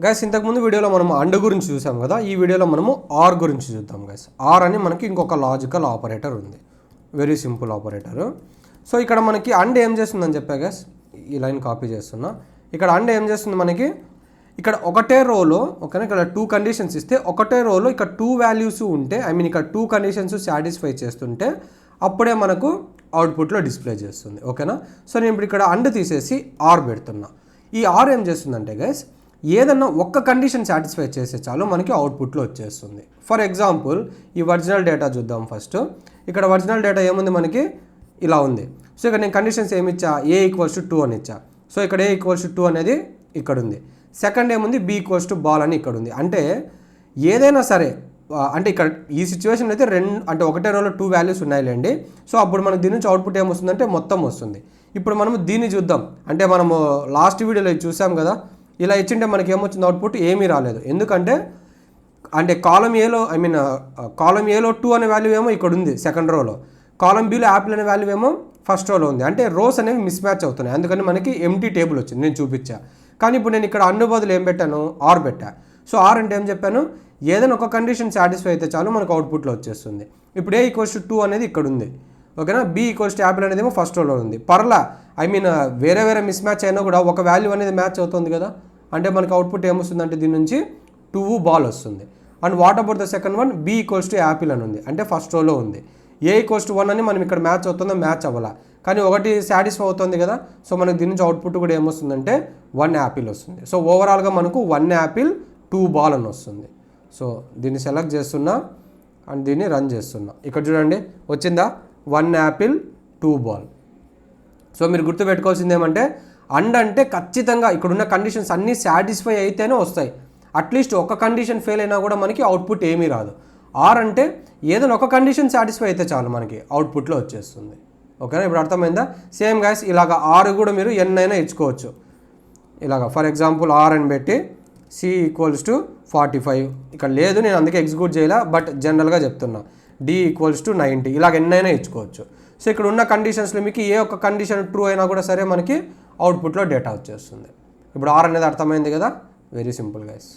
Guys ఇంతకుముందు వీడియోలో మనం అండ్ గురించి చూసాం కదా, ఈ వీడియోలో మనము ఆర్ గురించి చూద్దాం గైస్. ఆర్ అని మనకి ఇంకొక లాజికల్ ఆపరేటర్ ఉంది, వెరీ సింపుల్ ఆపరేటర్. సో ఇక్కడ మనకి అండ్ ఏం చేస్తుందని చెప్పా గైస్, ఈ లైన్ కాపీ చేస్తున్నా. ఇక్కడ అండ్ ఏం చేస్తుంది మనకి, ఇక్కడ ఒకటే రోలో ఓకేనా, ఇక్కడ 2 కండిషన్స్ ఇస్తే ఒకటే రోలో ఇక్కడ 2 వాల్యూస్ ఉంటే, ఐ మీన్ ఇక్కడ 2 కండిషన్స్ సాటిస్ఫై చేస్తుంటే అప్పుడే మనకు అవుట్పుట్లో డిస్ప్లే చేస్తుంది ఓకేనా. సో నేను ఇప్పుడు ఇక్కడ అండ్ తీసేసి ఆర్ పెడుతున్నా. ఈ ఆర్ ఏం చేస్తుందంటే గైస్, ఏదన్నా ఒక్క కండిషన్ సాటిస్ఫై చేస్తే చాలు మనకి అవుట్పుట్లో వచ్చేస్తుంది. ఫర్ ఎగ్జాంపుల్ ఈ ఒరిజినల్ డేటా చూద్దాం ఫస్ట్. ఇక్కడ ఒరిజినల్ డేటా ఏముంది మనకి, ఇలా ఉంది. సో ఇక్కడ నేను కండిషన్స్ ఏమి ఇచ్చా, ఏ ఈక్వల్స్ టు 2 అని ఇచ్చా. సో ఇక్కడ ఏ ఈక్వల్స్ టు 2 అనేది ఇక్కడ ఉంది. సెకండ్ ఏముంది, బి ఈక్వల్స్ టు బాల్ అని ఇక్కడ ఉంది. అంటే ఏదైనా సరే, అంటే ఇక్కడ ఈ సిచ్యువేషన్ అయితే అంటే ఒకటే రోలో 2 వాల్యూస్ ఉన్నాయిలేండి. సో అప్పుడు మనకు దీని నుంచి అవుట్పుట్ ఏమొస్తుందంటే మొత్తం వస్తుంది. ఇప్పుడు మనము దీన్ని చూద్దాం. అంటే మనము లాస్ట్ వీడియోలో చూసాం కదా, ఇలా ఇచ్చింటే మనకి ఏమొచ్చింది అవుట్పుట్, ఏమీ రాలేదు. ఎందుకంటే అంటే కాలం ఏలో, ఐ మీన్ కాలం ఏలో 2 అనే వాల్యూ ఏమో ఇక్కడ ఉంది సెకండ్ రోలో, కాలం బిలో యాపిల్ అనే వాల్యూ ఏమో ఫస్ట్ రోలో ఉంది. అంటే రోస్ అనేవి మిస్ మ్యాచ్ అవుతున్నాయి, అందుకని మనకి ఎంటీ టేబుల్ వచ్చింది, నేను చూపించా. కానీ ఇప్పుడు నేను ఇక్కడ అన్ను బదులు ఏం పెట్టాను, ఆర్ పెట్టా. సో ఆర్ అంటే ఏం చెప్పాను, ఏదైనా ఒక కండిషన్ సాటిస్ఫై అయితే చాలు మనకు అవుట్పుట్లో వచ్చేస్తుంది. ఇప్పుడు ఏ ఈక్వల్స్ టు 2 అనేది ఇక్కడ ఉంది ఓకేనా, బి ఈక్వల్స్ టు యాపిల్ అనేది ఏమో ఫస్ట్ రోలో ఉంది. పర్లా, ఐ మీన్ వేరే వేరే మిస్ మ్యాచ్ అయినా కూడా ఒక వాల్యూ అనేది మ్యాచ్ అవుతుంది కదా, అంటే మనకు అవుట్పుట్ ఏమొస్తుంది అంటే దీని నుంచి 2 బాల్ వస్తుంది. And what about the second one, B equals to apple అని ఉంది, అంటే ఫస్ట్ రోలో ఉంది. ఏ ఈక్వల్స్ టు 1 అని మనం ఇక్కడ మ్యాచ్ అవుతుందో, మ్యాచ్ అవ్వాలా, కానీ ఒకటి సాటిస్ఫై అవుతుంది కదా. సో మనకు దీని నుంచి అవుట్పుట్ కూడా ఏమొస్తుందంటే 1 యాపిల్ వస్తుంది. సో ఓవరాల్గా మనకు 1 యాపిల్ 2 బాల్ అని వస్తుంది. సో దీన్ని సెలెక్ట్ చేస్తున్నా అండ్ దీన్ని రన్ చేస్తున్నా. ఇక్కడ చూడండి వచ్చిందా, 1 యాపిల్ 2 బాల్. సో మీరు గుర్తుపెట్టుకోవాల్సింది ఏమంటే, అండ్ అంటే ఖచ్చితంగా ఇక్కడున్న కండిషన్స్ అన్నీ సాటిస్ఫై అయితేనే వస్తాయి. అట్లీస్ట్ ఒక కండిషన్ ఫెయిల్ అయినా కూడా మనకి అవుట్పుట్ ఏమీ రాదు. ఆర్ అంటే ఏదైనా ఒక కండిషన్ సాటిస్ఫై అయితే చాలు మనకి అవుట్పుట్లో వచ్చేస్తుంది ఓకేనా. ఇప్పుడు అర్థమైందా. సేమ్ గైస్ ఇలాగ ఆర్ కూడా మీరు ఎన్ అయినా ఇచ్చుకోవచ్చు. ఇలాగ ఫర్ ఎగ్జాంపుల్ ఆర్ అని పెట్టి సి ఈక్వల్స్ టు 45, ఇక్కడ లేదు నేను అందుకే ఎగ్జిక్యూట్ చేయాల, బట్ జనరల్గా చెప్తున్నా, డి ఈక్వల్స్ టు 90, ఇలాగ ఎన్నైనా ఇచ్చుకోవచ్చు. సో ఇక్కడ ఉన్న కండిషన్స్లో మీకు ఏ ఒక్క కండిషన్ ట్రూ అయినా కూడా సరే మనకి అవుట్పుట్లో డేటా వచ్చేస్తుంది. ఇప్పుడు ఆర్ అనేది అర్థమైంది కదా, వెరీ సింపుల్ గైస్.